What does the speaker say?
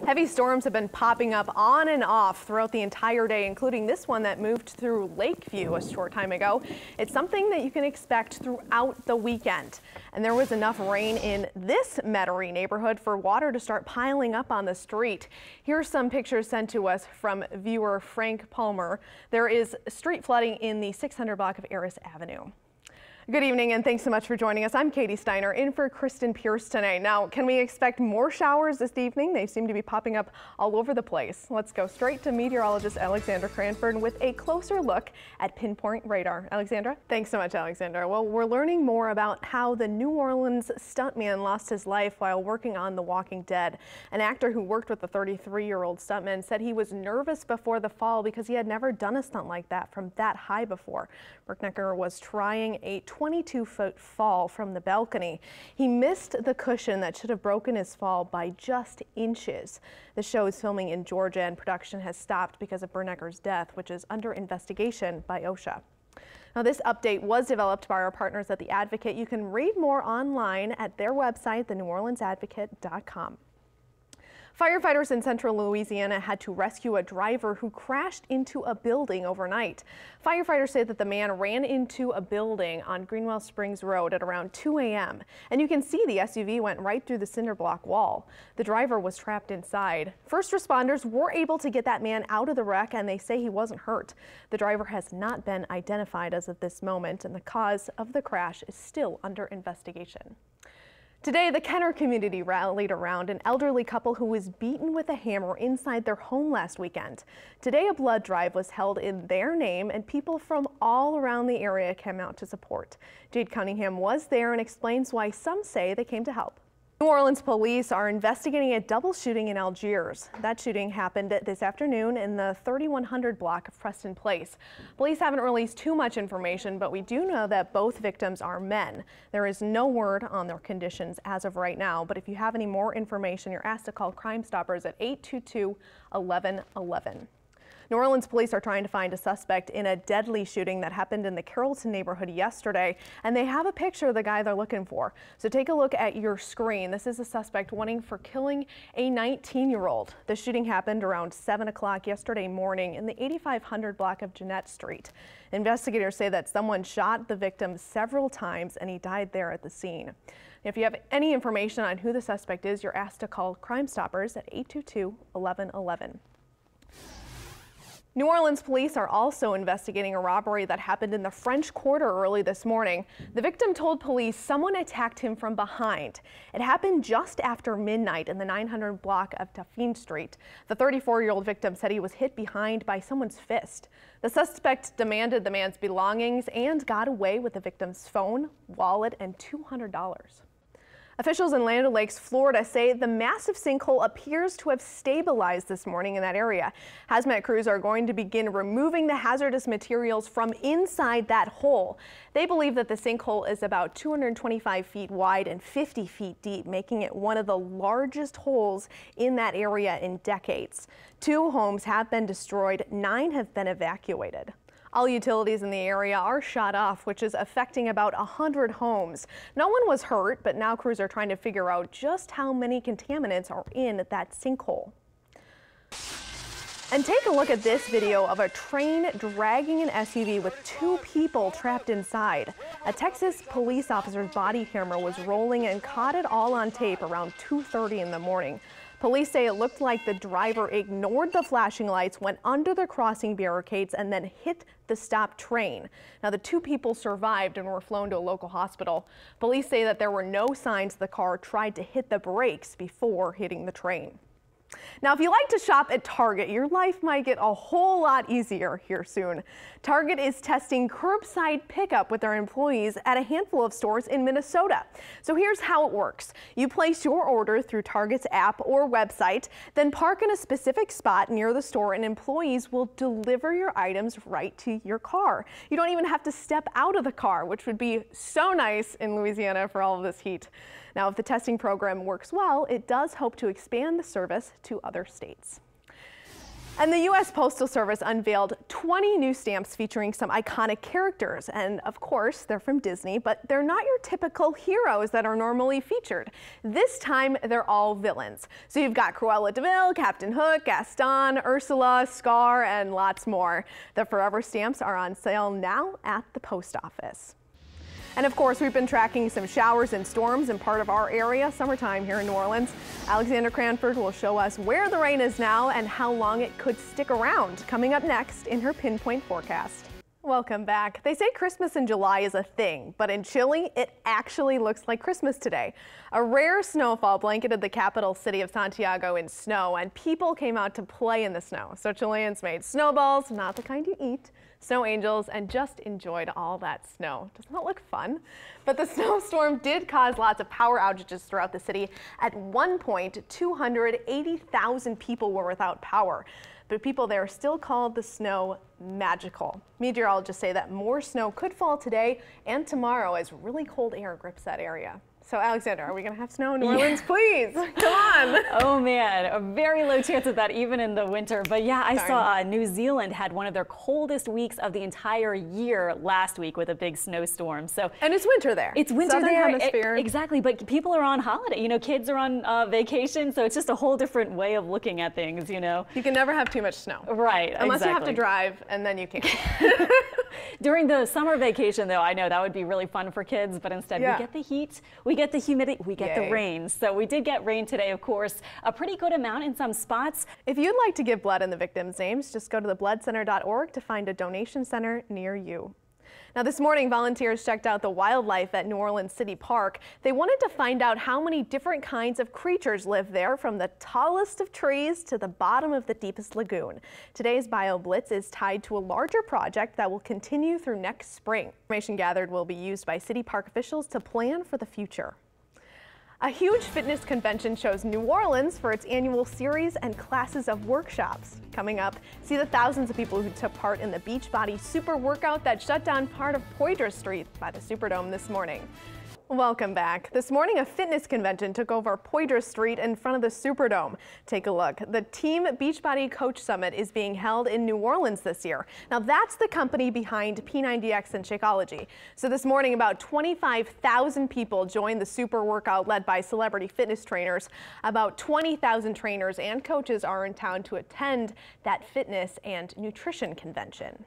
Heavy storms have been popping up on and off throughout the entire day, including this one that moved through Lakeview a short time ago. It's something that you can expect throughout the weekend. And there was enough rain in this Metairie neighborhood for water to start piling up on the street. Here's some pictures sent to us from viewer Frank Palmer. There is street flooding in the 600 block of Eris Avenue. Good evening and thanks so much for joining us. I'm Katie Steiner in for Kristen Pierce tonight. Now, can we expect more showers this evening? They seem to be popping up all over the place. Let's go straight to meteorologist Alexandra Cranford with a closer look at pinpoint radar. Alexandra? Thanks so much, Alexandra. Well, we're learning more about how the New Orleans stuntman lost his life while working on The Walking Dead. An actor who worked with the 33-year-old stuntman said he was nervous before the fall because he had never done a stunt like that from that high before. Birknecker was trying a 22-foot fall from the balcony. He missed the cushion that should have broken his fall by just inches. The show is filming in Georgia and production has stopped because of Birknecker's death, which is under investigation by OSHA. Now, this update was developed by our partners at The Advocate. You can read more online at their website, theneworleansadvocate.com. Firefighters in central Louisiana had to rescue a driver who crashed into a building overnight. Firefighters say that the man ran into a building on Greenwell Springs Road at around 2 a.m. And you can see the SUV went right through the cinder block wall. The driver was trapped inside. First responders were able to get that man out of the wreck and they say he wasn't hurt. The driver has not been identified as of this moment and the cause of the crash is still under investigation. Today, the Kenner community rallied around an elderly couple who was beaten with a hammer inside their home last weekend. Today, a blood drive was held in their name and people from all around the area came out to support. Jade Cunningham was there and explains why some say they came to help. New Orleans police are investigating a double shooting in Algiers. That shooting happened this afternoon in the 3100 block of Preston Place. Police haven't released too much information, but we do know that both victims are men. There is no word on their conditions as of right now, but if you have any more information, you're asked to call Crime Stoppers at 822-1111. New Orleans police are trying to find a suspect in a deadly shooting that happened in the Carrollton neighborhood yesterday, and they have a picture of the guy they're looking for. So take a look at your screen. This is a suspect wanting for killing a 19-year-old. The shooting happened around 7 o'clock yesterday morning in the 8500 block of Jeanette Street. Investigators say that someone shot the victim several times and he died there at the scene. If you have any information on who the suspect is, you're asked to call Crime Stoppers at 822-1111. New Orleans police are also investigating a robbery that happened in the French Quarter early this morning. The victim told police someone attacked him from behind. It happened just after midnight in the 900 block of Dauphine Street. The 34-year-old victim said he was hit behind by someone's fist. The suspect demanded the man's belongings and got away with the victim's phone, wallet, and $200. Officials in Land O'Lakes, Florida say the massive sinkhole appears to have stabilized this morning in that area. Hazmat crews are going to begin removing the hazardous materials from inside that hole. They believe that the sinkhole is about 225 feet wide and 50 feet deep, making it one of the largest holes in that area in decades. 2 homes have been destroyed, 9 have been evacuated. All utilities in the area are shut off, which is affecting about 100 homes. No one was hurt, but now crews are trying to figure out just how many contaminants are in that sinkhole. And take a look at this video of a train dragging an SUV with 2 people trapped inside. A Texas police officer's body camera was rolling and caught it all on tape around 2:30 in the morning. Police say it looked like the driver ignored the flashing lights, went under the crossing barricades, and then hit the stopped train. Now, the 2 people survived and were flown to a local hospital. Police say that there were no signs the car tried to hit the brakes before hitting the train. Now, if you like to shop at Target, your life might get a whole lot easier here soon. Target is testing curbside pickup with their employees at a handful of stores in Minnesota. So here's how it works. You place your order through Target's app or website, then park in a specific spot near the store and employees will deliver your items right to your car. You don't even have to step out of the car, which would be so nice in Louisiana for all of this heat. Now, if the testing program works well, it does hope to expand the service to other states. And the U.S. Postal Service unveiled 20 new stamps featuring some iconic characters. And of course, they're from Disney, but they're not your typical heroes that are normally featured. This time, they're all villains. So you've got Cruella de Vil, Captain Hook, Gaston, Ursula, Scar, and lots more. The Forever stamps are on sale now at the post office. And of course, we've been tracking some showers and storms in part of our area, summertime here in New Orleans. Alexander Cranford will show us where the rain is now and how long it could stick around, coming up next in her Pinpoint Forecast. Welcome back. They say Christmas in July is a thing, but in Chile, it actually looks like Christmas today. A rare snowfall blanketed the capital city of Santiago in snow, and people came out to play in the snow. So Chileans made snowballs, not the kind you eat, snow angels, and just enjoyed all that snow. Doesn't that look fun? But the snowstorm did cause lots of power outages throughout the city. At one point, 280,000 people were without power. But people there still called the snow magical. Meteorologists say that more snow could fall today and tomorrow as really cold air grips that area. So Alexander, are we going to have snow in New Orleans? Please, come on. Oh man, a very low chance of that even in the winter. But yeah, I saw New Zealand had one of their coldest weeks of the entire year last week with a big snowstorm. So and it's winter there. It's winter Southern there. Hemisphere. Exactly, but people are on holiday. You know, kids are on vacation, so it's just a whole different way of looking at things. You know, you can never have too much snow. Right. Unless exactly. you have to drive, and then you can't. During the summer vacation, though, I know that would be really fun for kids, but instead we get the heat, we get the humidity, we get the rain. So we did get rain today, of course, a pretty good amount in some spots. If you'd like to give blood in the victims' names, just go to thebloodcenter.org to find a donation center near you. Now this morning, volunteers checked out the wildlife at New Orleans City Park. They wanted to find out how many different kinds of creatures live there, from the tallest of trees to the bottom of the deepest lagoon. Today's Bio Blitz is tied to a larger project that will continue through next spring. Information gathered will be used by city park officials to plan for the future. A huge fitness convention chose New Orleans for its annual series and classes of workshops. Coming up, see the thousands of people who took part in the Beachbody Super Workout that shut down part of Poydras Street by the Superdome this morning. Welcome back. This morning, a fitness convention took over Poydras Street in front of the Superdome. Take a look. The Team Beachbody Coach Summit is being held in New Orleans this year. Now, that's the company behind P90X and Shakeology. So this morning, about 25,000 people joined the super workout led by celebrity fitness trainers. About 20,000 trainers and coaches are in town to attend that fitness and nutrition convention.